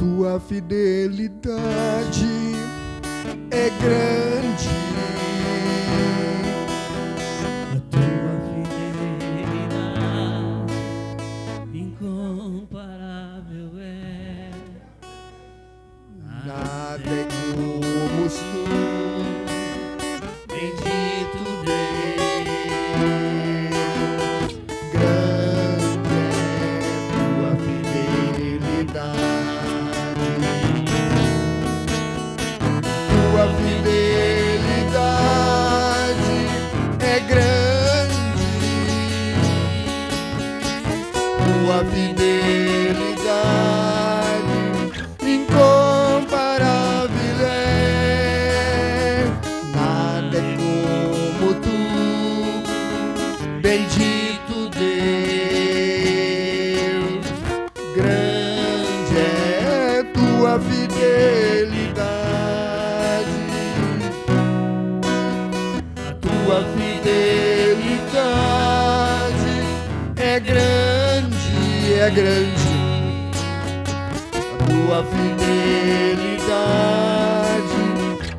tua fidelidade é grande. A tua fidelidade incomparável é. Nada é como tu, Bendito Deus. grande é tua fidelidade. Tua fidelidade é grande. Tua fidelidade incomparável é. Nada é como tu, bendito Deus. Grande é tua fidelidade. Tua fidelidade é grande, é grande. Tua fidelidade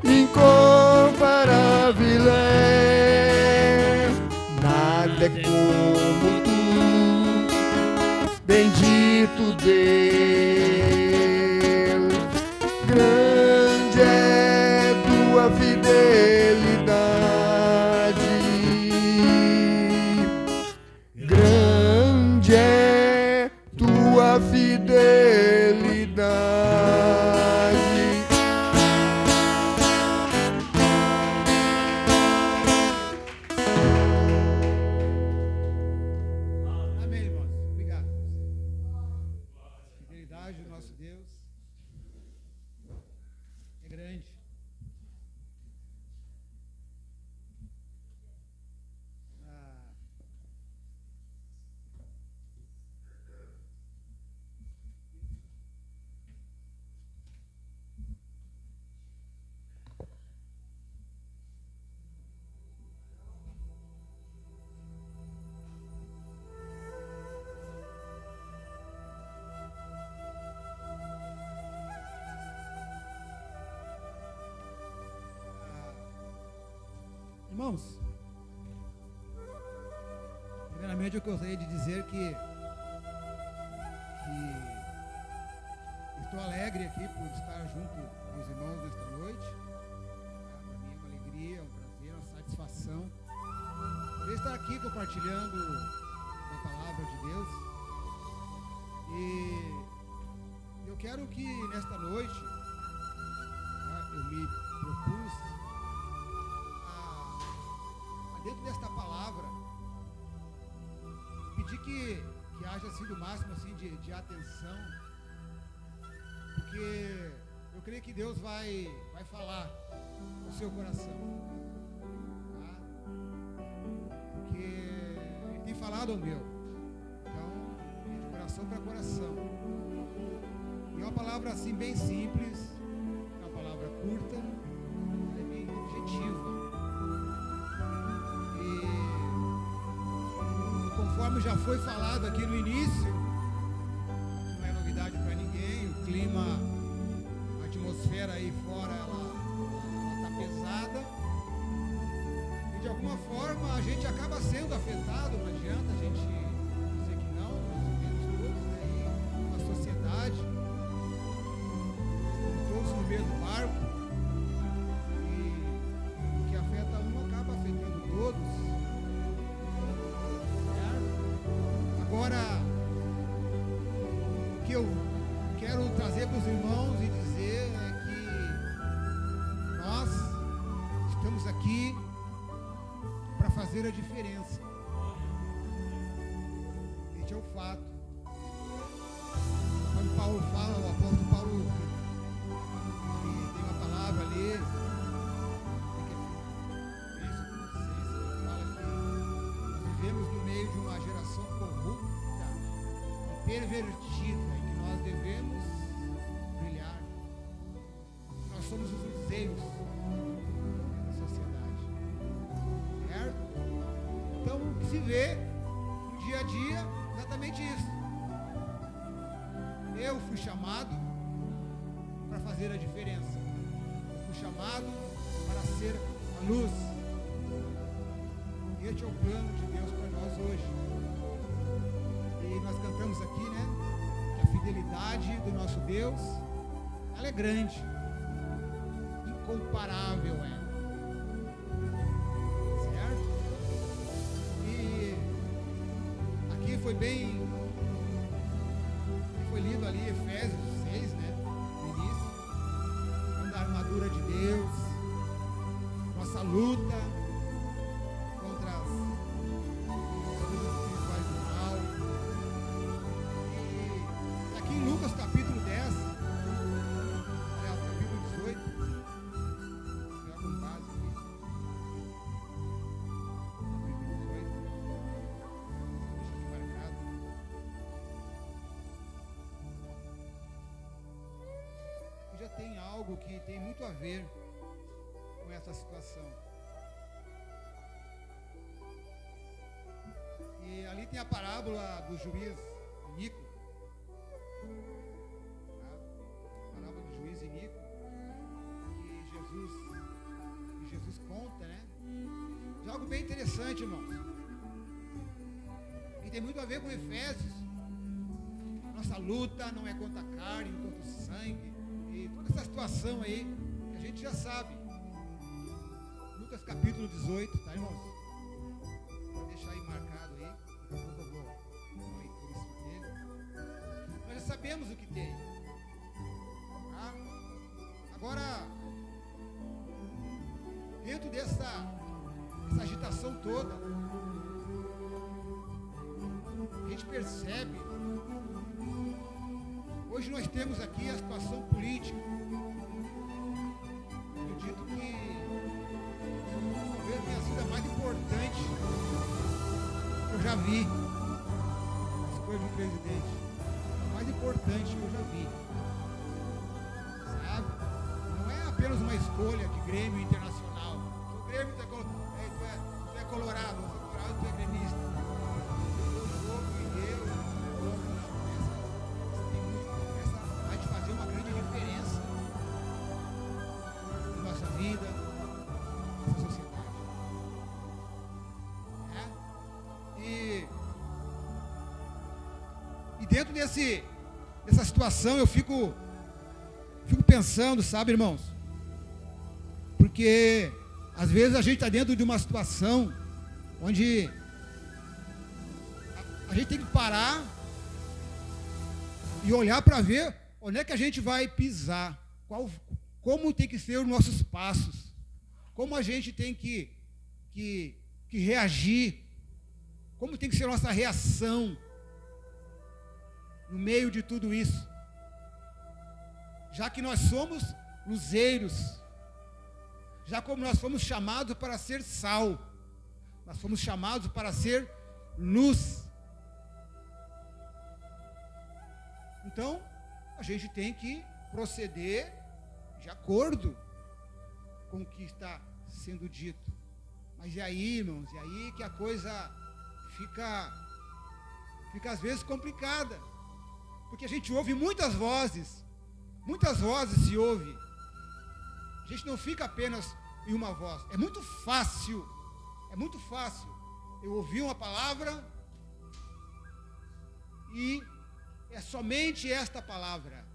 incomparável é. Nada é como tu, bendito Deus. Grande é tua fidelidade. Grande é tua fidelidade. Amém, irmãos. Obrigado. Fidelidade do nosso Deus é grande. Irmãos, primeiramente eu gostaria de dizer que estou alegre aqui por estar junto com os irmãos nesta noite. Para mim é uma alegria, um prazer, uma satisfação poder estar aqui compartilhando a palavra de Deus. E eu quero que nesta noite eu me propus dentro desta palavra, pedir que haja assim o máximo assim, de atenção, porque eu creio que Deus vai falar no seu coração, tá? Porque Ele tem falado ao meu, então é de coração para coração, e é uma palavra assim bem simples, é uma palavra curta, é bem objetiva. Conforme já foi falado aqui no início, não é novidade para ninguém, o clima, a atmosfera aí fora, ela está pesada, e de alguma forma a gente acaba sendo afetado, não adianta a gente dizer que não, nós vivemos todos aí na sociedade, todos no mesmo barco, e o que afeta um acaba afetando todos. Agora, o que eu quero trazer para os irmãos e dizer é que nós estamos aqui para fazer a diferença. Este é o fato. Quando Paulo fala, o apóstolo Paulo, ele tem uma palavra ali, ele fala que nós vivemos no meio de uma geração corrupta, pervertida, em que nós devemos brilhar. Nós somos os luzeiros da sociedade, certo? Então o que se vê no dia a dia é exatamente isso. Eu fui chamado para fazer a diferença. Eu fui chamado para ser a luz. Este é o plano de Deus para nós hoje. E nós cantamos aqui, né? Que a fidelidade do nosso Deus, ela é grande, incomparável é. Certo? E aqui foi lido ali Efésios 6, né? No início. Falando da armadura de Deus, nossa luta contra as lutas espirituais do mal. E aqui em Lucas capítulo 10, aliás, capítulo 18, pegar como base aqui. Capítulo 18. Deixa aqui marcado. E já tem algo que tem muito a ver com essa situação. E ali tem a parábola do juiz Inico. A parábola do juiz Inico, que Jesus conta, né? De algo bem interessante, irmãos. E tem muito a ver com Efésios. Nossa luta não é contra a carne, contra o sangue. E toda essa situação aí, que a gente já sabe. Lucas capítulo 18, tá, irmãos? Vou deixar aí marcado aí. Daqui a pouco eu vou dar uma leitura em cima dele. Nós já sabemos o que tem. Tá? Agora, dentro dessa agitação toda, a gente percebe. Hoje nós temos aqui a situação política. Acredito que talvez tenha sido a mais importante que eu já vi. A escolha de um presidente. A mais importante que eu já vi. Sabe? Não é apenas uma escolha de Grêmio Internacional. O Grêmio tu é colorado, você é colorado, tu é gremista. O jogo em Deus, essa vai te fazer uma grande diferença na nossa vida, na sociedade. E dentro dessa situação eu fico pensando, sabe, irmãos? Porque às vezes a gente está dentro de uma situação onde a gente tem que parar e olhar para ver onde é que a gente vai pisar, como tem que ser os nossos passos, como a gente tem que reagir, como tem que ser a nossa reação no meio de tudo isso. Já que nós somos luzeiros, já como nós fomos chamados para ser sal, nós fomos chamados para ser luz. Então, a gente tem que proceder de acordo com o que está sendo dito. Mas e aí, irmãos? E aí que a coisa fica às vezes complicada. Porque a gente ouve muitas vozes se ouve. A gente não fica apenas em uma voz. É muito fácil eu ouvir uma palavra e é somente esta palavra.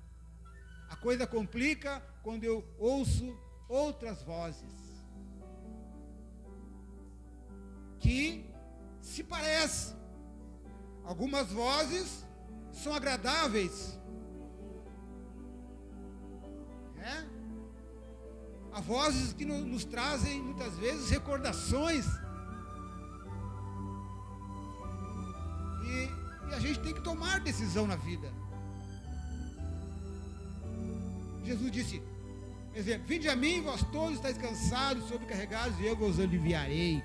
A coisa complica quando eu ouço outras vozes que se parecem. Algumas vozes são agradáveis. Há vozes que nos trazem muitas vezes recordações. E a gente tem que tomar decisão na vida. Jesus disse, exemplo, vinde a mim, vós todos estáis cansados, sobrecarregados, e eu vos aliviarei.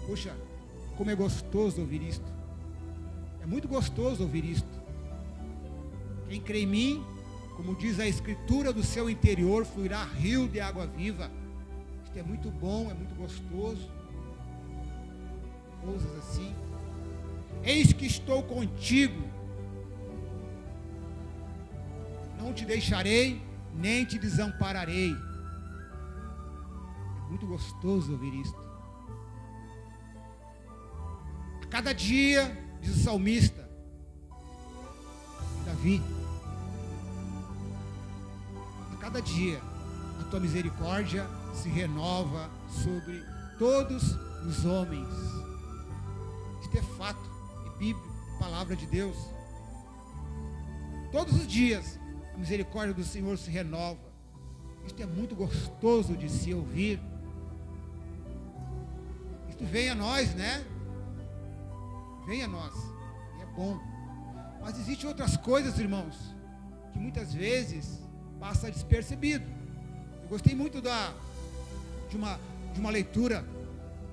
Puxa, como é gostoso ouvir isto. É muito gostoso ouvir isto. Quem crê em mim, como diz a Escritura, do seu interior fluirá rio de água viva. Isto é muito bom, é muito gostoso. Coisas assim. Eis que estou contigo. não te deixarei, nem te desampararei. É muito gostoso ouvir isto. A cada dia, diz o salmista, Davi, a cada dia, a tua misericórdia se renova sobre todos os homens. Isto é fato, é Bíblia, é palavra de Deus. Todos os dias a misericórdia do Senhor se renova. Isto é muito gostoso de se ouvir. Isto vem a nós, né? Vem a nós. E é bom. Mas existem outras coisas, irmãos, que muitas vezes passa despercebido. Eu gostei muito de uma leitura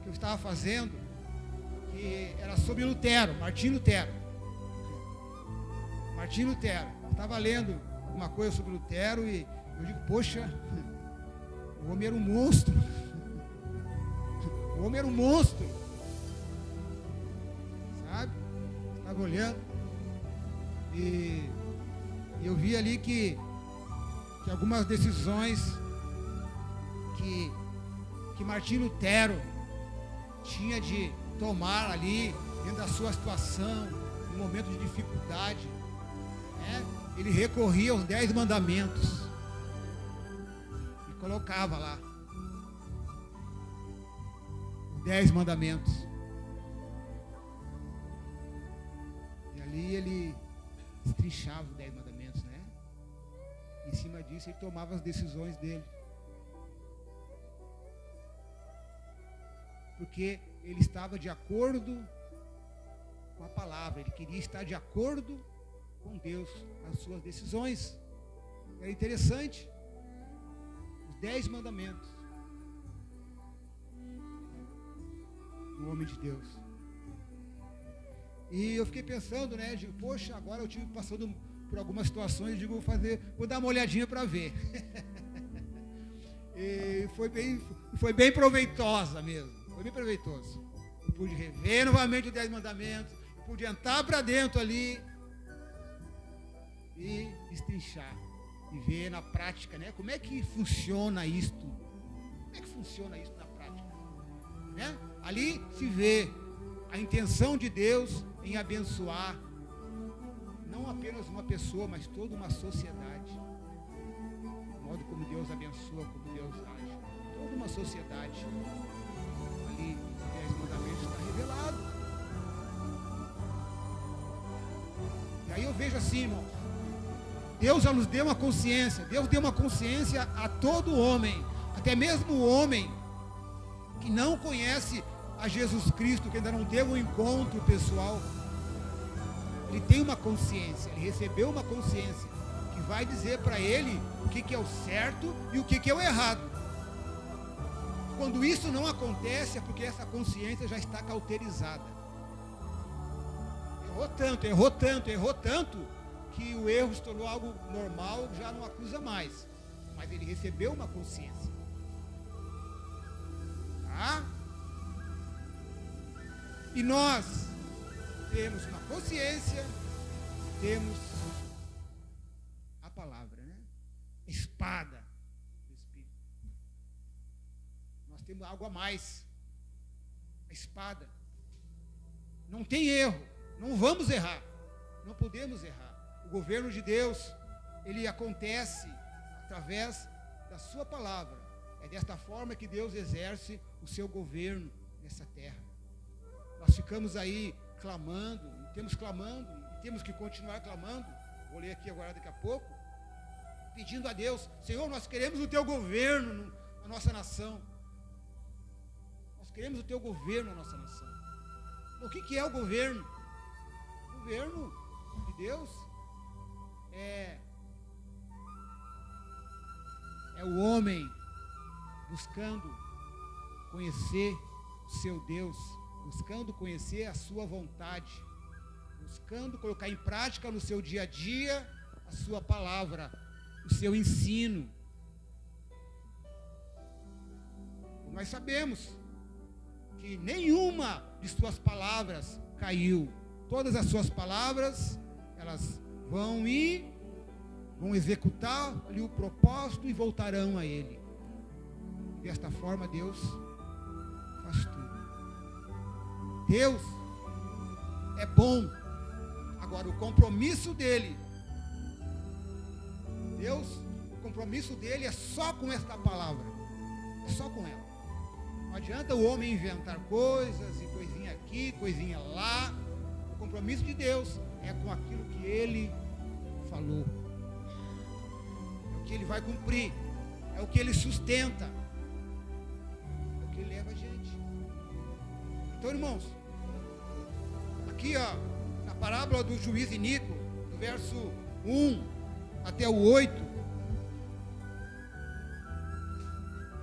que eu estava fazendo, que era sobre Lutero, Martim Lutero. Martim Lutero. Eu estava lendo uma coisa sobre Lutero e eu digo, poxa, o homem era um monstro. O homem era um monstro. Sabe? Estava olhando e eu vi ali que algumas decisões que Martim Lutero tinha de tomar ali, dentro da sua situação, no momento de dificuldade, né? Ele recorria aos 10 mandamentos e colocava lá os 10 mandamentos. E ali ele estrinchava os 10 mandamentos, né? Em cima disso ele tomava as decisões dele. Porque ele estava de acordo com a palavra, ele queria estar de acordo com Deus, as suas decisões. Era interessante. Os 10 mandamentos do homem de Deus. E eu fiquei pensando, né? Digo, poxa, agora eu tive passando por algumas situações, digo, vou dar uma olhadinha para ver. E foi bem proveitosa mesmo. Foi bem proveitoso. Eu pude rever novamente os 10 mandamentos. Eu pude entrar para dentro ali e destrinchar. E ver na prática, né? Como é que funciona isto? Como é que funciona isso na prática? Né? Ali se vê a intenção de Deus em abençoar não apenas uma pessoa, mas toda uma sociedade. O modo como Deus abençoa, como Deus age. Toda uma sociedade. Ali, os 10 mandamentos está revelado. E aí eu vejo assim, irmão, Deus já nos deu uma consciência. Deus deu uma consciência a todo homem, até mesmo o homem que não conhece a Jesus Cristo, que ainda não teve um encontro pessoal. Ele tem uma consciência, ele recebeu uma consciência que vai dizer para ele o que é o certo e o que é o errado. Quando isso não acontece, é porque essa consciência já está cauterizada. Errou tanto, que o erro se tornou algo normal, já não acusa mais. Mas ele recebeu uma consciência. Tá? E nós temos uma consciência, temos a palavra, né? Espada. Temos algo a mais. A espada. Não tem erro. Não vamos errar. Não podemos errar. O governo de Deus, ele acontece através da sua palavra. É desta forma que Deus exerce o seu governo nessa terra. Nós ficamos aí clamando, e temos que continuar clamando. Vou ler aqui agora daqui a pouco. Pedindo a Deus, Senhor, nós queremos o teu governo na nossa nação. Queremos o teu governo na nossa nação. O que é o governo? O governo de Deus é o homem buscando conhecer o seu Deus, buscando conhecer a sua vontade, buscando colocar em prática no seu dia a dia a sua palavra, o seu ensino. Nós sabemos que nenhuma de suas palavras caiu. Todas as suas palavras, elas vão e vão executar ali o propósito e voltarão a Ele. Desta forma, Deus faz tudo. Deus é bom. Agora, o compromisso dele, o compromisso dele é só com esta palavra. É só com ela. Não adianta o homem inventar coisas, e coisinha aqui, coisinha lá. O compromisso de Deus é com aquilo que ele falou. É o que ele vai cumprir. É o que ele sustenta. É o que ele leva a gente. Então, irmãos, aqui, na parábola do juiz iníquo, do verso 1 até o 8,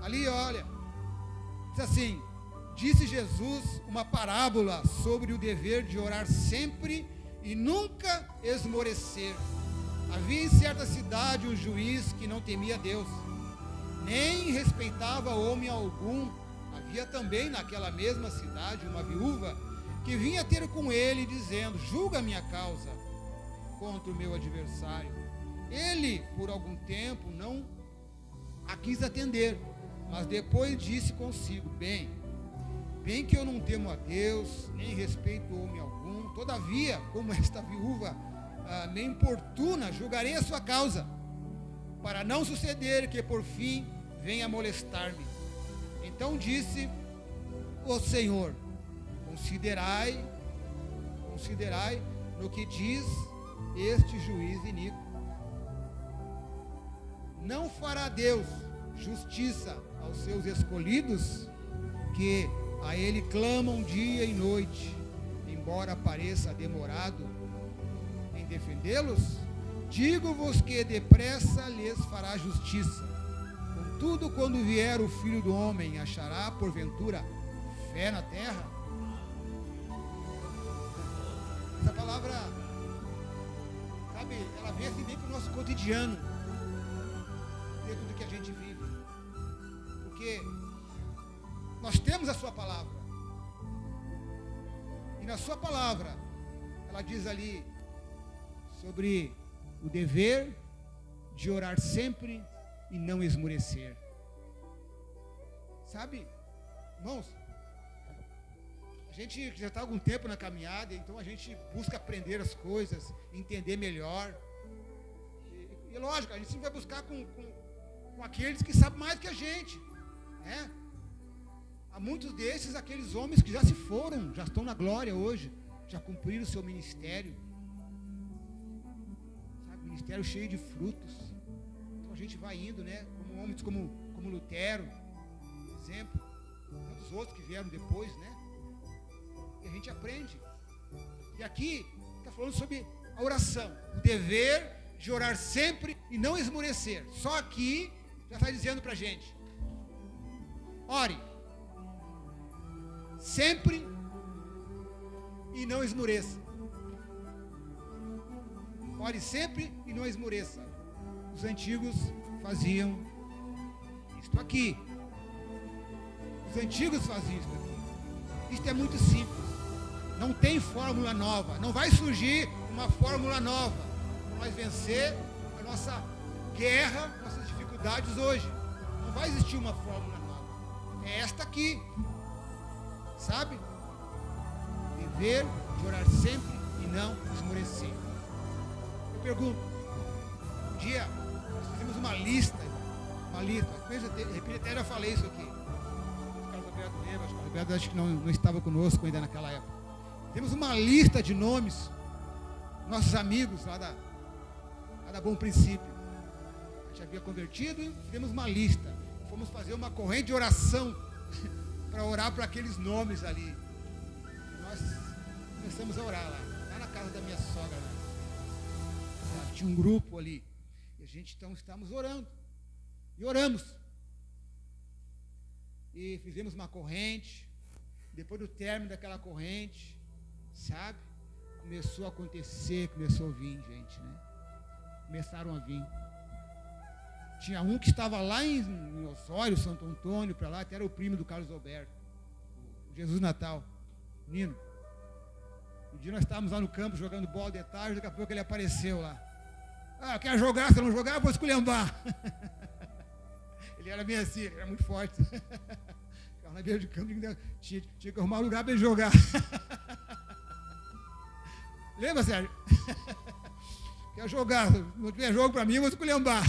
ali, olha, diz assim: disse Jesus uma parábola sobre o dever de orar sempre e nunca esmorecer. Havia em certa cidade um juiz que não temia Deus, nem respeitava homem algum. Havia também naquela mesma cidade uma viúva que vinha ter com ele, dizendo: julga a minha causa contra o meu adversário. Ele, por algum tempo, não a quis atender, mas depois disse consigo: bem que eu não temo a Deus, nem respeito homem algum, todavia, como esta viúva me importuna, julgarei a sua causa, para não suceder que por fim venha molestar-me. Então disse o Senhor: considerai no que diz este juiz iníquo. Não fará Deus justiça aos seus escolhidos, que a Ele clamam dia e noite, embora pareça demorado em defendê-los? Digo-vos que depressa lhes fará justiça. Contudo, quando vier o Filho do Homem, achará porventura fé na terra? Essa palavra, sabe, ela vem assim dentro do nosso cotidiano, dentro do que a gente vive, porque nós temos a sua palavra, e na sua palavra ela diz ali sobre o dever de orar sempre e não esmorecer. Sabe, irmãos, a gente já está há algum tempo na caminhada, então a gente busca aprender as coisas, entender melhor. E lógico, a gente sempre vai buscar com aqueles que sabem mais que a gente, né? Há muitos desses, aqueles homens que já se foram, já estão na glória hoje, já cumpriram o seu ministério, sabe, ministério cheio de frutos. Então a gente vai indo, né? Como homens como Lutero, por exemplo, tantos outros que vieram depois, né? E a gente aprende. E aqui está falando sobre a oração, o dever de orar sempre e não esmorecer. Só aqui já está dizendo para a gente: ore sempre e não esmoreça. Ore sempre e não esmoreça. Os antigos faziam isto aqui. Os antigos faziam isto aqui. Isto é muito simples. Não tem fórmula nova. Não vai surgir uma fórmula nova para nós vencer a nossa guerra, nossas dificuldades hoje. Não vai existir uma fórmula nova. É esta aqui. Sabe? Dever de orar sempre e não esmorecer. Eu pergunto, um dia nós fizemos uma lista, de repente até já falei isso aqui. O Carlos Alberto lembra, o Alberto acho que não estava conosco ainda naquela época. Temos uma lista de nomes, nossos amigos lá da Bom Princípio. A gente havia convertido e fizemos uma lista. Fomos fazer uma corrente de oração para orar para aqueles nomes ali. E nós começamos a orar lá na casa da minha sogra. Lá. Tinha um grupo ali. E a gente então estávamos orando. E oramos. E fizemos uma corrente. Depois do término daquela corrente, sabe? Começou a acontecer, começou a vir gente, né? Começaram a vir. Tinha um que estava lá em Osório, Santo Antônio, para lá, até era o primo do Carlos Alberto, o Jesus Natal, Nino. Um dia nós estávamos lá no campo jogando bola de tarde, daqui a pouco ele apareceu lá. Ah, quer jogar, se eu não jogar, eu vou esculhambar. Ele era bem assim, ele era muito forte. Ficava na beira de campo, tinha que arrumar um lugar para ele jogar. Lembra, Sérgio? Quer jogar, se não tiver jogo para mim, eu vou esculhambar.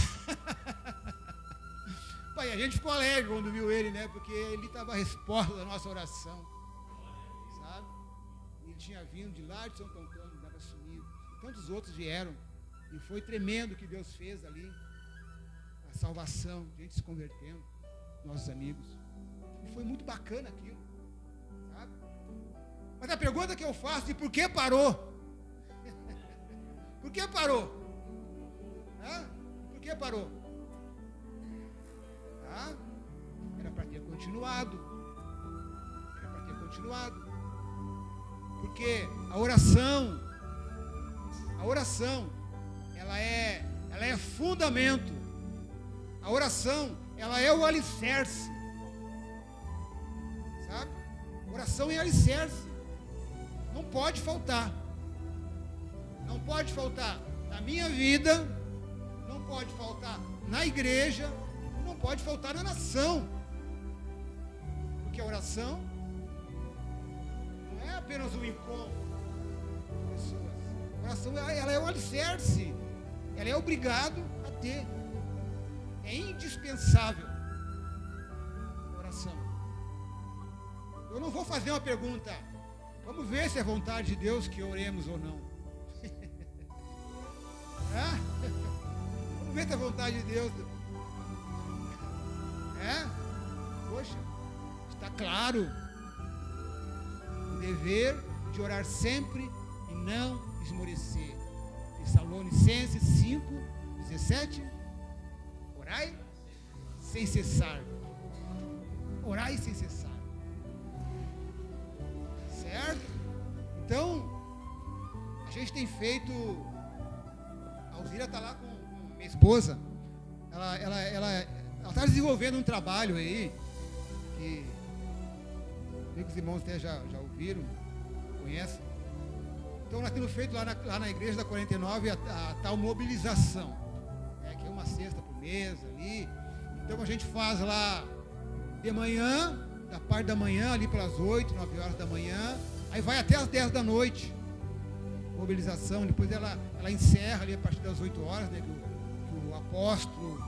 Pai, a gente ficou alegre quando viu ele, né? Porque ele estava a resposta da nossa oração. Sabe? Ele tinha vindo de lá de Santo Antônio, estava sumido. Tantos outros vieram. E foi tremendo o que Deus fez ali. A salvação, gente se convertendo, nossos amigos. E foi muito bacana aquilo. Sabe? Mas a pergunta que eu faço é por que parou? Por que parou? Por que parou? Era para ter continuado. Era para ter continuado. Porque a oração, ela é fundamento. A oração, ela é o alicerce. Sabe? A oração é alicerce. Não pode faltar. Não pode faltar na minha vida, não pode faltar na igreja, não pode faltar na nação. Porque a oração não é apenas um encontro com pessoas. A oração, ela é um alicerce. Ela é obrigado a ter. É indispensável a oração. Eu não vou fazer uma pergunta. Vamos ver se é vontade de Deus que oremos ou não. Vamos ver se é vontade de Deus. Poxa, está claro o dever de orar sempre e não esmorecer. Tessalonicenses 5:17. Orai sem cessar. Orai sem cessar. Certo? Então, a gente tem feito. A Alzira está lá com minha esposa. Ela está desenvolvendo um trabalho aí que os irmãos até já ouviram, conhecem. Então nós temos feito lá na igreja da 49 a tal mobilização, que é uma sexta por mês ali. Então a gente faz lá de manhã, da parte da manhã, ali pelas 8, 9 horas da manhã, aí vai até as 10 da noite. Mobilização, depois ela encerra ali a partir das 8 horas, né, que o apóstolo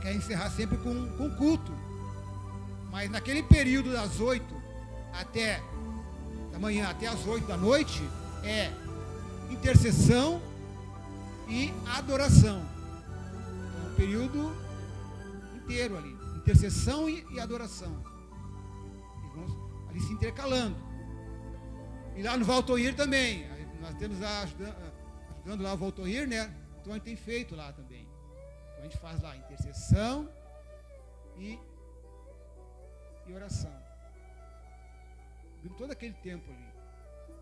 quer encerrar sempre com culto. Mas naquele período das 8 da manhã até as 8 da noite é intercessão e adoração. É um período inteiro ali, intercessão e adoração. E vamos ali se intercalando. E lá no Valtoir também, nós temos lá ajudando lá o Valtoir, né? Então a gente tem feito lá também. Então a gente faz lá intercessão e oração. Todo aquele tempo ali.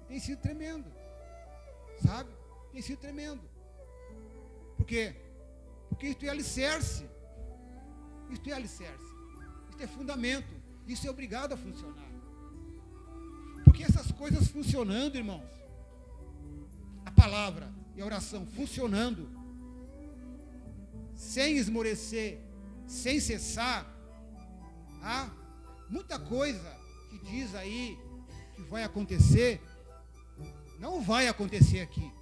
Tem sido tremendo. Sabe? Tem sido tremendo. Por quê? Porque isso é alicerce. Isso é alicerce. Isso é fundamento. Isso é obrigado a funcionar. Porque essas coisas funcionando, irmãos, a palavra e a oração funcionando, sem esmorecer, sem cessar, muita coisa que diz aí que vai acontecer, não vai acontecer aqui.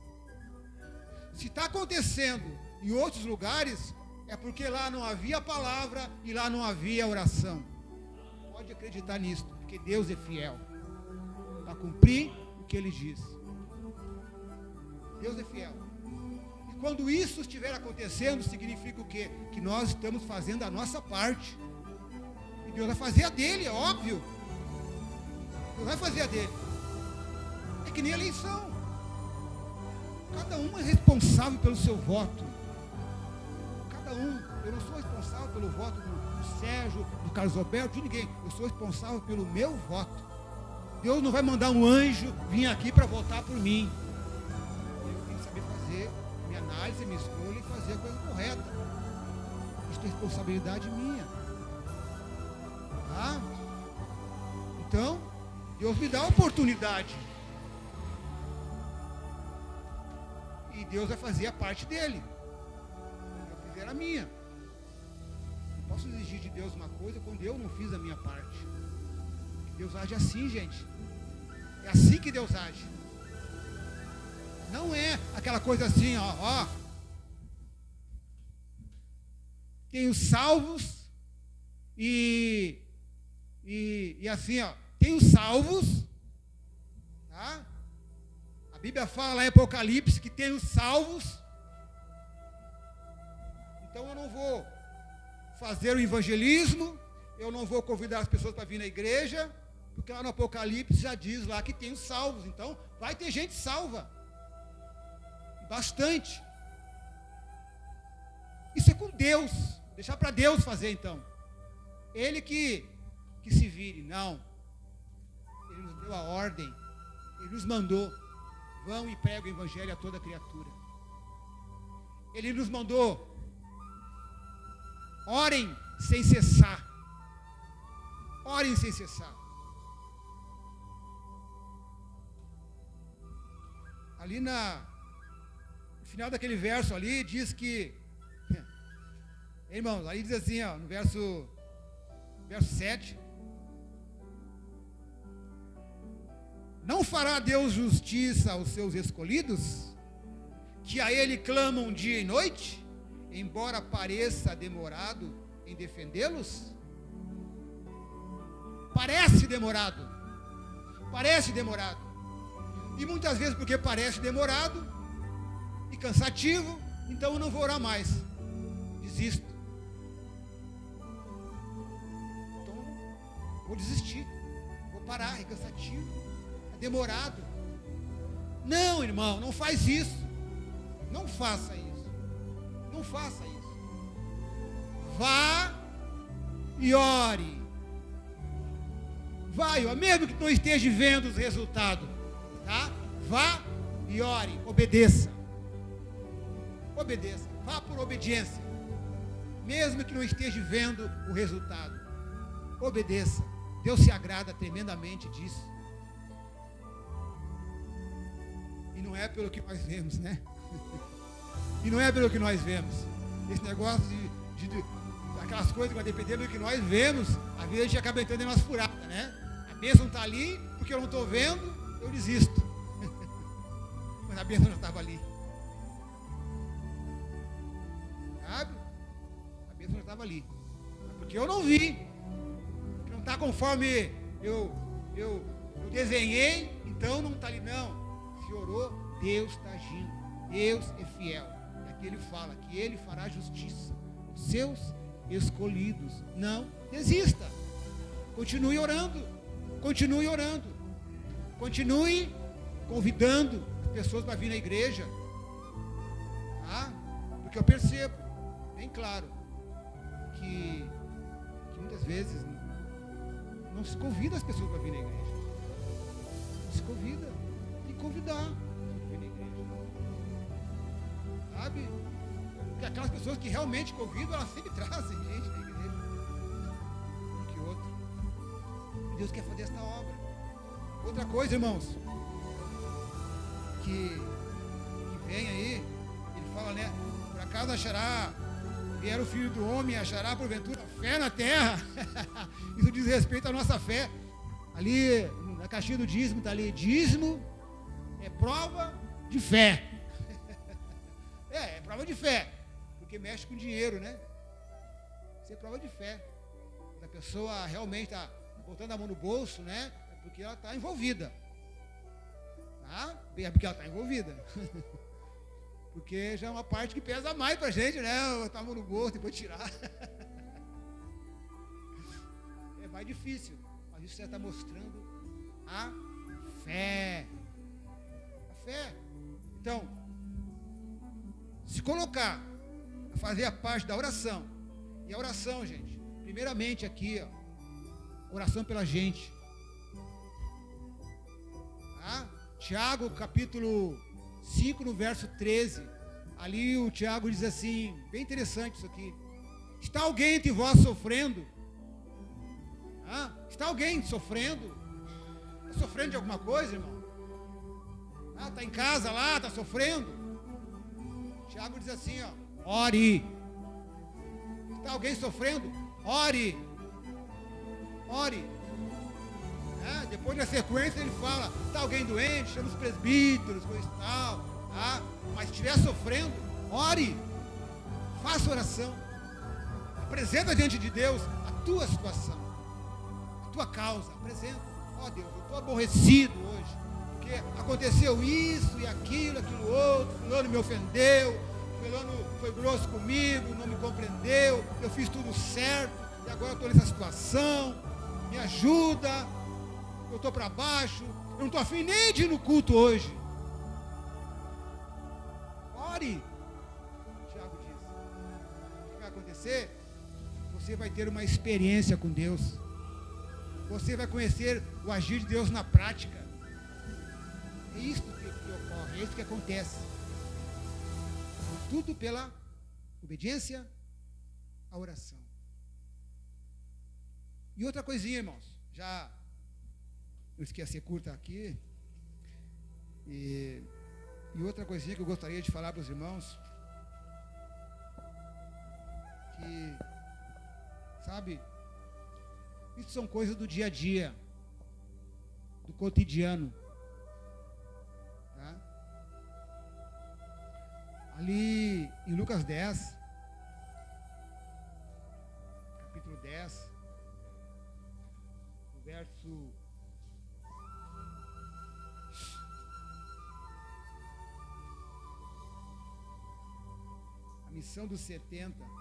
Se está acontecendo em outros lugares, é porque lá não havia palavra e lá não havia oração. Pode acreditar nisso, porque Deus é fiel para cumprir o que Ele diz. Deus é fiel. E quando isso estiver acontecendo, significa o quê? Que nós estamos fazendo a nossa parte. E Deus vai fazer a dele, é óbvio. Deus vai fazer a dele. É que nem eleição. Cada um é responsável pelo seu voto. Cada um. Eu não sou responsável pelo voto do Sérgio, do Carlos Roberto, de ninguém. Eu sou responsável pelo meu voto. Deus não vai mandar um anjo vir aqui para votar por mim. Eu tenho que saber fazer minha análise, minha escolha e fazer a coisa correta. Isso é responsabilidade minha. Então, Deus me dá a oportunidade. E Deus vai fazer a parte dele. Eu fizer a minha. Não posso exigir de Deus uma coisa quando eu não fiz a minha parte. Deus age assim, gente. É assim que Deus age. Não é aquela coisa assim, ó. Tem os salvos e assim, ó. Tem os salvos, tá? A Bíblia fala lá em Apocalipse que tem os salvos. Então eu não vou fazer o evangelismo, eu não vou convidar as pessoas para vir na igreja, porque lá no Apocalipse já diz lá que tem os salvos. Então vai ter gente salva. Bastante. Isso é com Deus. Deixar para Deus fazer então. Ele que se vire. Não. Ele nos deu a ordem. Ele nos mandou. Vão e preguem o evangelho a toda criatura. Ele nos mandou. Orem sem cessar. Orem sem cessar. Ali no final daquele verso ali, diz que, irmãos, aí diz assim, ó, no verso 7, não fará Deus justiça aos seus escolhidos, que a Ele clamam dia e noite, embora pareça demorado em defendê-los? Parece demorado, e muitas vezes porque parece demorado e cansativo, então eu não vou orar mais, desisto. Então vou desistir, vou parar, é cansativo, é demorado. Não, irmão, não faz isso, não faça isso, não faça isso. Vá e ore, vai, mesmo que não esteja vendo os resultados, tá? Vá e ore, obedeça. Obedeça, vá por obediência, mesmo que não esteja vendo o resultado. Obedeça. Deus se agrada tremendamente disso. E não é pelo que nós vemos, né? E não é pelo que nós vemos. Esse negócio de aquelas coisas que vai depender do que nós vemos, às vezes a gente acaba entrando em umas furadas, né? A bênção está ali, porque eu não estou vendo, eu desisto. Mas a bênção já estava ali. Sabe? A bênção já estava ali. Porque eu não vi. Porque não está conforme eu desenhei, então não está ali. Não. Se orou, Deus está agindo. Deus é fiel. E aqui ele fala que ele fará justiça aos seus escolhidos. Não desista. Continue orando. Continue orando. Continue convidando as pessoas para vir na igreja. Tá? Porque eu percebo, bem claro, que muitas vezes não se convida as pessoas para vir na igreja. Não se convida. Tem que convidar para vir na igreja. Sabe? Porque aquelas pessoas que realmente convidam, elas sempre trazem gente na igreja. Um que outro. E Deus quer fazer esta obra. Outra coisa, irmãos, que vem aí, ele fala, né? Por acaso achará, vier o Filho do Homem, achará porventura fé na terra? Isso diz respeito à nossa fé. Ali, na caixinha do dízimo, está ali, dízimo é prova de fé. É prova de fé, porque mexe com dinheiro, né? Isso é prova de fé. Se a pessoa realmente está botando a mão no bolso, né? É porque ela está envolvida. Tá? É porque ela está envolvida. Porque já é uma parte que pesa mais pra gente, né? Botar a mão no bolso, depois tirar. É mais difícil. Mas isso já está mostrando a fé. A fé. Então, se colocar a fazer a parte da oração. E a oração, gente, primeiramente aqui, ó, oração pela gente. Tá? Tiago, capítulo 5, no verso 13, ali o Tiago diz assim, bem interessante isso aqui: está alguém entre vós sofrendo? Está alguém sofrendo? Está sofrendo de alguma coisa, irmão? Está em casa lá, está sofrendo? Tiago diz assim, ó, ore. Está alguém sofrendo? Ore. Ore. Depois na sequência ele fala, está alguém doente, chama os presbíteros, coisa e tal. Tá? Mas se estiver sofrendo, ore. Faça oração. Apresenta diante de Deus a tua situação, a tua causa. Apresenta. Ó Deus, eu estou aborrecido hoje, porque aconteceu isso e aquilo outro, fulano me ofendeu, fulano foi grosso comigo, não me compreendeu, eu fiz tudo certo, e agora eu estou nessa situação, me ajuda, eu estou para baixo, eu não estou afim nem de ir no culto hoje. Ore. Tiago diz, o que vai acontecer? Você vai ter uma experiência com Deus. Você vai conhecer o agir de Deus na prática. É isso que ocorre, é isso que acontece. Tudo pela obediência à oração. E outra coisinha, irmãos, já eu esqueci ser curta aqui. E outra coisinha que eu gostaria de falar para os irmãos, que, sabe, isso são coisas do dia a dia, do cotidiano, tá? Ali em Lucas 10, capítulo 10, o verso a missão dos 70.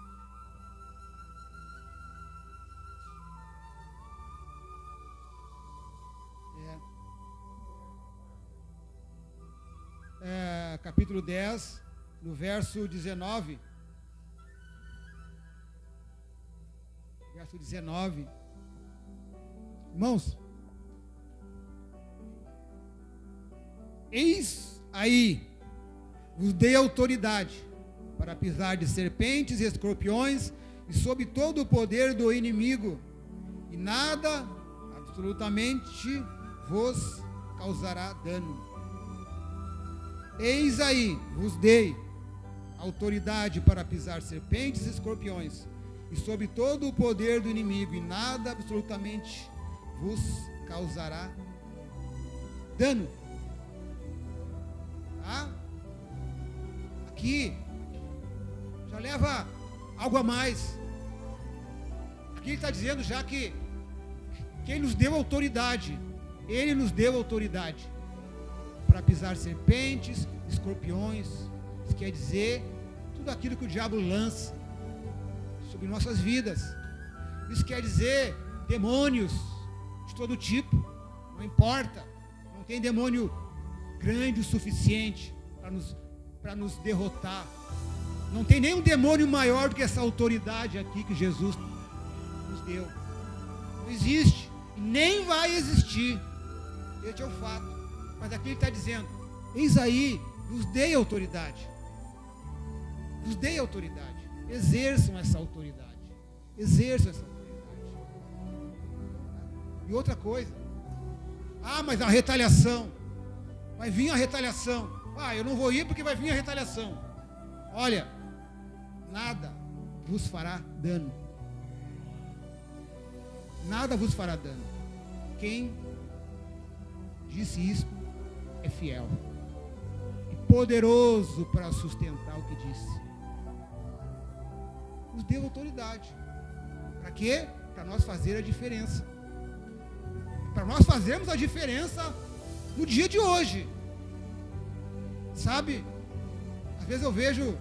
Capítulo 10, no verso 19. Verso 19. Irmãos, eis aí, vos dei autoridade para pisar de serpentes e escorpiões e sob todo o poder do inimigo, e nada absolutamente vos causará dano. Eis aí, vos dei autoridade para pisar serpentes e escorpiões, e sob todo o poder do inimigo, e nada absolutamente vos causará dano. Tá? Aqui, já leva algo a mais. Aqui ele está dizendo já que ele nos deu autoridade. Ele nos deu autoridade para pisar serpentes, escorpiões. Isso quer dizer tudo aquilo que o diabo lança sobre nossas vidas. Isso quer dizer demônios de todo tipo. Não importa. Não tem demônio grande o suficiente para nos derrotar. Não tem nenhum demônio maior do que essa autoridade aqui que Jesus nos deu. Não existe. E nem vai existir. Este é o fato. Mas aqui ele está dizendo, eis aí, vos dei autoridade. Vos dei autoridade. Exerçam essa autoridade. Exerçam essa autoridade. E outra coisa. Mas a retaliação. Vai vir a retaliação. Eu não vou ir porque vai vir a retaliação. Olha, nada vos fará dano. Nada vos fará dano. Quem disse isto é fiel e poderoso para sustentar o que disse. Nos deu autoridade. Para quê? Para nós fazer a diferença. Para nós fazermos a diferença no dia de hoje. Sabe? Às vezes eu vejo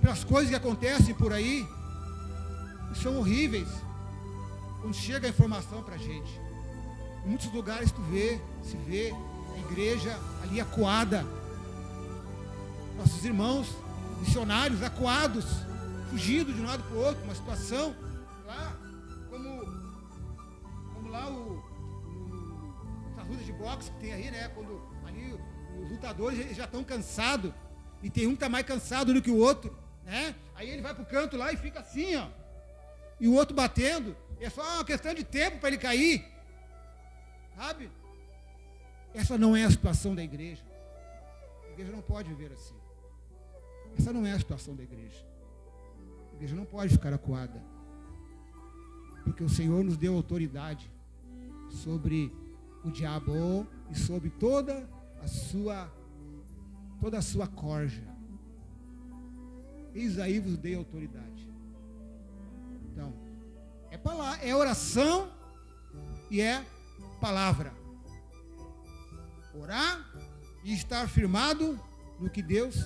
pelas coisas que acontecem por aí, que são horríveis, quando chega a informação para a gente. Em muitos lugares se vê a igreja ali acuada. Nossos irmãos missionários acuados, fugindo de um lado para o outro, uma situação lá, como lá as lutas de boxe que tem aí, né? Quando ali os lutadores já estão cansados, e tem um que está mais cansado do que o outro, né? Aí ele vai para o canto lá e fica assim, ó, e o outro batendo, é só uma questão de tempo para ele cair, sabe? Essa não é a situação da igreja. A igreja não pode viver assim. Essa não é a situação da igreja. A igreja não pode ficar acuada. Porque o Senhor nos deu autoridade sobre o diabo e sobre toda a sua corja. Eis aí vos dei autoridade. Então, é oração e é palavra. Orar e estar firmado no que Deus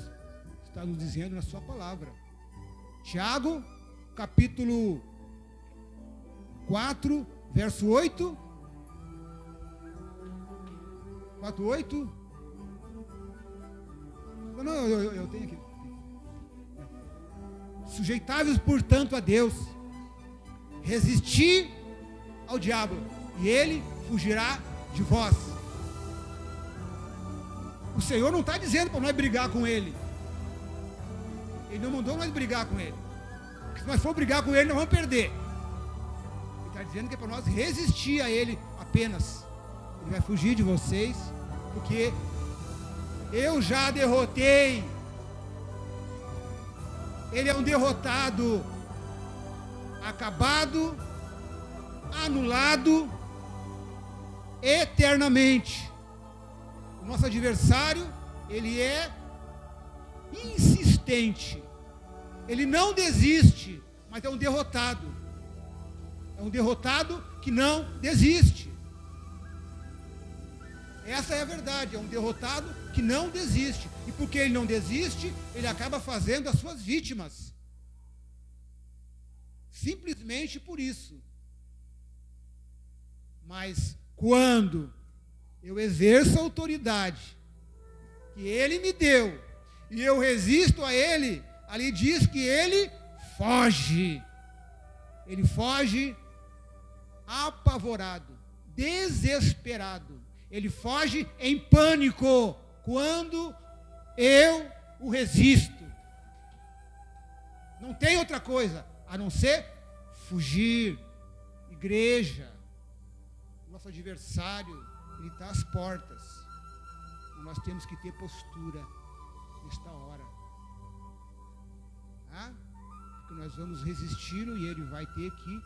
está nos dizendo na sua palavra. Tiago, capítulo 4, verso 8. 4, 8. Não, eu tenho aqui. Sujeitáveis, portanto, a Deus. Resisti ao diabo, e ele fugirá de vós. O Senhor não está dizendo para nós brigar com ele. Ele não mandou nós brigar com ele. Porque se nós for brigar com ele, nós vamos perder. Ele está dizendo que é para nós resistir a ele apenas. Ele vai fugir de vocês, porque eu já derrotei. Ele é um derrotado, acabado, anulado eternamente. O nosso adversário, ele é insistente. Ele não desiste, mas é um derrotado. É um derrotado que não desiste. Essa é a verdade, é um derrotado que não desiste. E porque ele não desiste, ele acaba fazendo as suas vítimas. Simplesmente por isso. Mas quando eu exerço a autoridade que ele me deu e eu resisto a ele, ali diz que ele foge. Ele foge apavorado, desesperado. Ele foge em pânico quando eu o resisto. Não tem outra coisa a não ser fugir. Igreja, nosso adversário, ele está às portas. Nós temos que ter postura nesta hora. Tá? Porque nós vamos resistir e ele vai ter que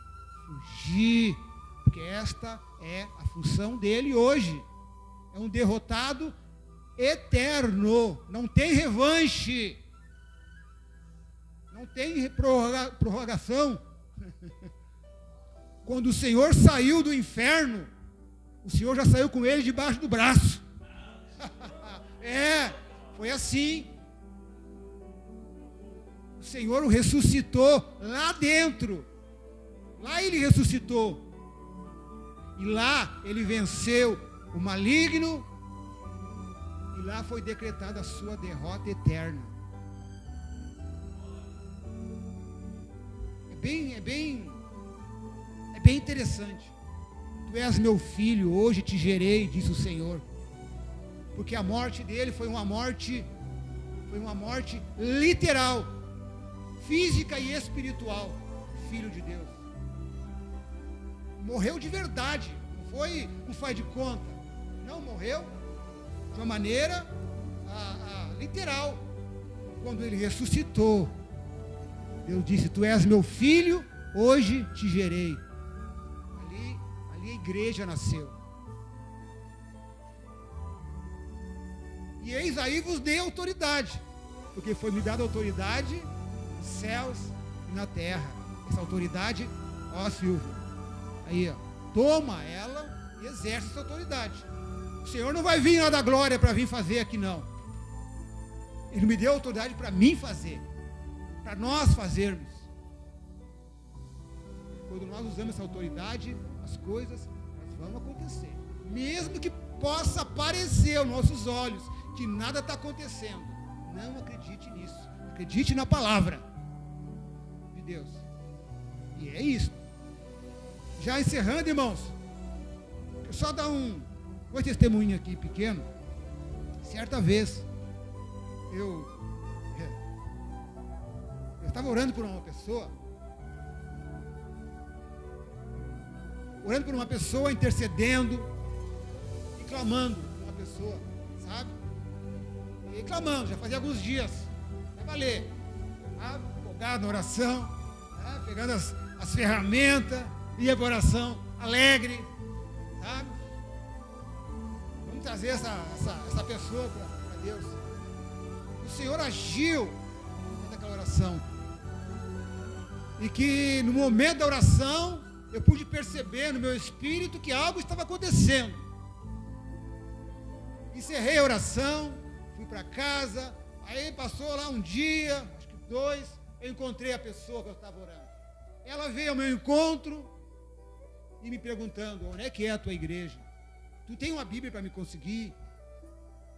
fugir. Porque esta é a função dele hoje. É um derrotado eterno. Não tem revanche. Não tem prorrogação. Quando o Senhor saiu do inferno, o Senhor já saiu com ele debaixo do braço. Foi assim. O Senhor o ressuscitou lá dentro. Lá ele ressuscitou. E lá ele venceu o maligno. E lá foi decretada a sua derrota eterna. É bem interessante. Tu és meu filho, hoje te gerei, disse o Senhor. Porque a morte dele foi uma morte literal, física e espiritual. Filho de Deus. Morreu de verdade, não foi um faz de conta. Não, morreu de uma maneira literal. Quando ele ressuscitou, Deus disse: tu és meu filho, hoje te gerei. Ali a igreja nasceu. E eis aí vos dei autoridade, porque foi me dada autoridade nos céus e na terra. Essa autoridade, ó Silvio, aí ó, toma ela e exerce essa autoridade. O Senhor não vai vir lá da glória para vir fazer aqui não. Ele me deu autoridade para mim fazer, para nós fazermos. Quando nós usamos essa autoridade, as coisas vão acontecer. Mesmo que possa parecer aos nossos olhos que nada está acontecendo, não acredite nisso. Acredite na palavra de Deus. E é isso. Já encerrando, irmãos, eu só dar um testemunho aqui pequeno. Certa vez eu estava orando por uma pessoa, intercedendo e clamando por uma pessoa, sabe? E clamando, já fazia alguns dias. valer. Tá? Empolgado na oração, tá? Pegando as ferramentas, ia para oração alegre, sabe? Vamos trazer essa pessoa para Deus. O Senhor agiu naquela oração. E que no momento da oração, eu pude perceber no meu espírito que algo estava acontecendo. Encerrei a oração, fui para casa, aí passou lá um dia, acho que 2, eu encontrei a pessoa que eu estava orando. Ela veio ao meu encontro e me perguntando, onde é que é a tua igreja? Tu tem uma Bíblia para me conseguir?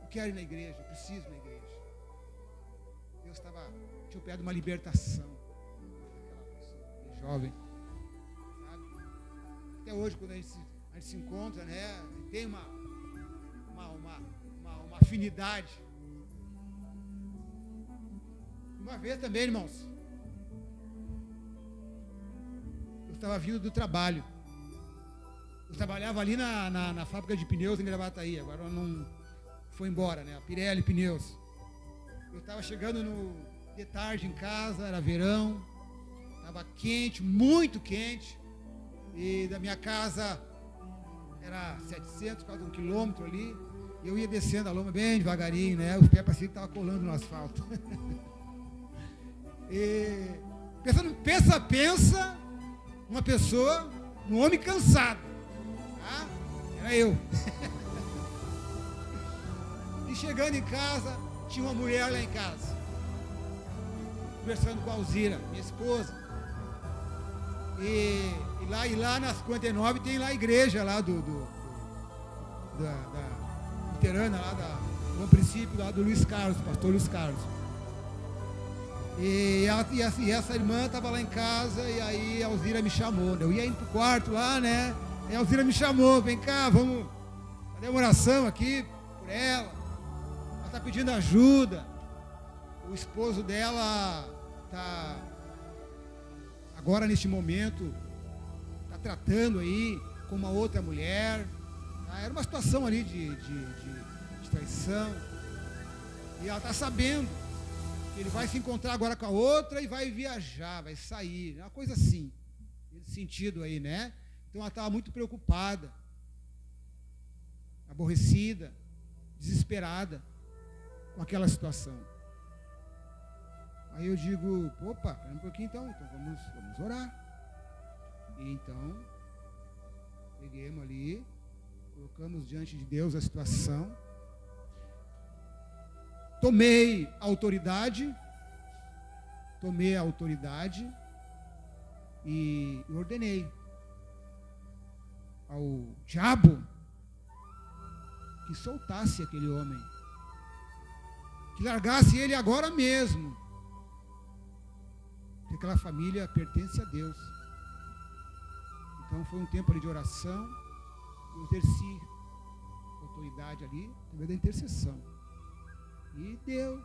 Eu quero ir na igreja, eu preciso ir na igreja. Deus tinha operado uma libertação naquela pessoa, jovem. Sabe? Até hoje, quando a gente se encontra, né, tem uma afinidade. Uma vez também, irmãos, eu estava vindo do trabalho. Eu trabalhava ali na fábrica de pneus em Gravataí. Agora não foi embora, né? A Pirelli Pneus. Eu estava chegando de tarde em casa, era verão, estava quente, muito quente. E da minha casa era 700, quase 1 quilômetro ali. E eu ia descendo a loma bem devagarinho, né? Os pés pareciam que estavam colando no asfalto. E pensa uma pessoa, um homem cansado. Tá? Era eu. E chegando em casa, tinha uma mulher lá em casa, conversando com a Alzira, minha esposa. E lá na 59 tem lá a igreja lá da luterana, lá do Bom Princípio, lá do Luiz Carlos, pastor Luiz Carlos. E essa irmã estava lá em casa, e aí a Alzira me chamou. Eu ia indo pro quarto lá, né? E a Alzira me chamou, vem cá, vamos fazer uma oração aqui por ela. Ela está pedindo ajuda. O esposo dela está, agora neste momento, está tratando aí com uma outra mulher. Tá? Era uma situação ali de traição. E ela está sabendo. Ele vai se encontrar agora com a outra e vai viajar, vai sair, uma coisa assim, nesse sentido aí, né? Então ela estava muito preocupada, aborrecida, desesperada com aquela situação. Aí eu digo, opa, espera um pouquinho então vamos orar. E então, peguemos ali, colocamos diante de Deus a situação. Tomei a autoridade e ordenei ao diabo que soltasse aquele homem, que largasse ele agora mesmo, porque aquela família pertence a Deus. Então foi um tempo ali de oração, eu exerci autoridade ali, através da intercessão. E deu.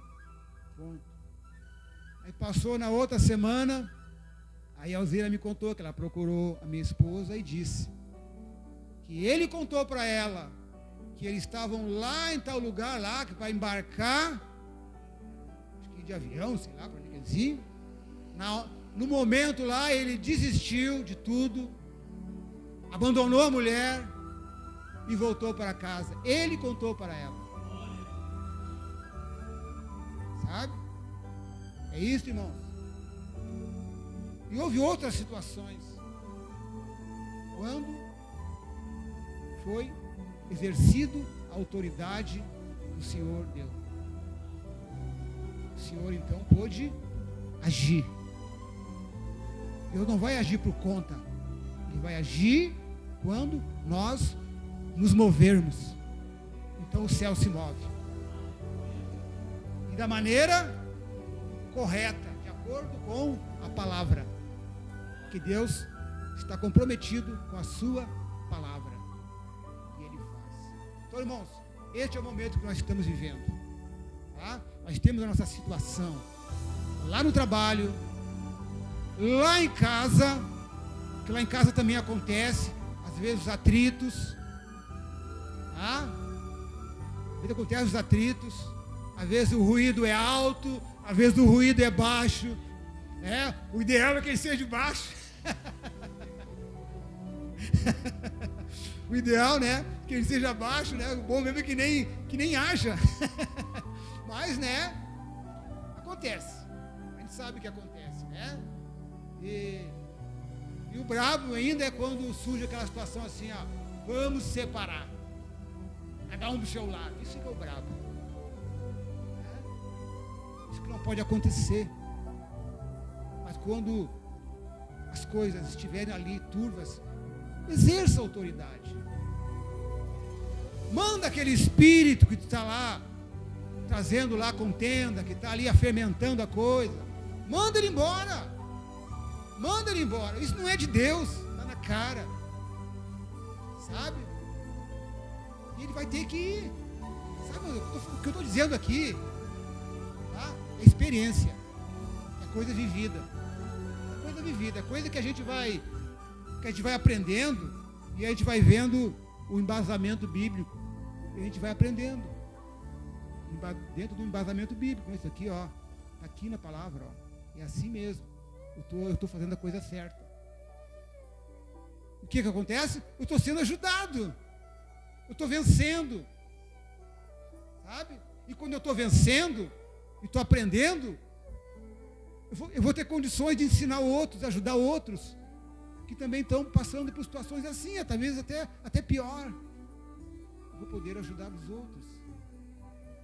Ponto. Aí passou na outra semana, aí a Alzira me contou que ela procurou a minha esposa e disse que ele contou para ela que eles estavam lá em tal lugar lá, que para embarcar, acho que de avião, sei lá, para onde eles iam. No momento lá, ele desistiu de tudo, abandonou a mulher e voltou para casa. Ele contou para ela. Sabe? É isso, irmãos. E houve outras situações. Quando foi exercido a autoridade que o Senhor deu. O Senhor então pôde agir. Deus não vai agir por conta. Ele vai agir quando nós nos movermos. Então o céu se move. E da maneira correta, de acordo com a palavra. Que Deus está comprometido com a sua palavra. E Ele faz. Então, irmãos, este é o momento que nós estamos vivendo. Tá? Nós temos a nossa situação lá no trabalho, lá em casa, que lá em casa também acontece, às vezes os atritos. Tá? Às vezes acontece os atritos. Às vezes o ruído é alto, Às vezes o ruído é baixo. O ideal é que ele seja baixo. O ideal, né? Que ele seja baixo, né? O bom mesmo é que nem haja. Mas, né? Acontece. A gente sabe que acontece, né? E o brabo ainda é quando surge aquela situação assim, ó. Vamos separar. Cada um do seu lado. Isso que é o brabo. Isso que não pode acontecer. Mas quando as coisas estiverem ali turvas, exerça a autoridade. Manda aquele espírito que está lá, trazendo lá contenda, que está ali fermentando a coisa. Manda ele embora. Manda ele embora. Isso não é de Deus. Está na cara. Sabe? E ele vai ter que ir. Sabe o que eu estou dizendo aqui? Tá? É experiência. É coisa vivida. É coisa vivida. É coisa que a gente vai aprendendo e a gente vai vendo o embasamento bíblico. E a gente vai aprendendo. Dentro do embasamento bíblico. Isso aqui, ó. Está aqui na palavra, ó. É assim mesmo. Eu estou fazendo a coisa certa. O que acontece? Eu estou sendo ajudado. Eu estou vencendo. Sabe? E quando eu estou vencendo e estou aprendendo, eu vou ter condições de ensinar outros, ajudar outros que também estão passando por situações assim, talvez até pior. Eu vou poder ajudar os outros.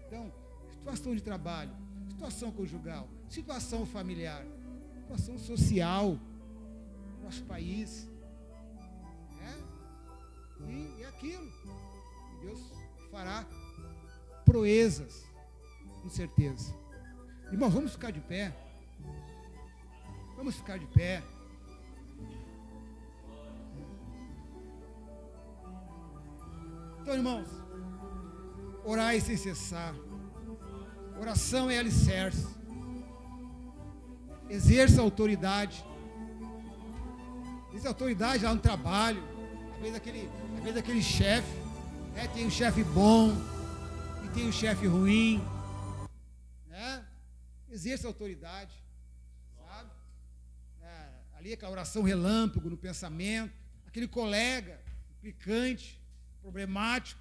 Então, situação de trabalho, situação conjugal, situação familiar, situação social, nosso país. E é aquilo. E Deus fará proezas, com certeza. Irmãos, vamos ficar de pé. Vamos ficar de pé. Então, irmãos, orai sem cessar. Oração é alicerce. Exerça autoridade. Exerça autoridade lá no trabalho. Às vezes aquele chefe, tem um chefe bom e tem um chefe ruim. Exerça autoridade. Sabe? Ali aquela oração relâmpago no pensamento. Aquele colega implicante, problemático.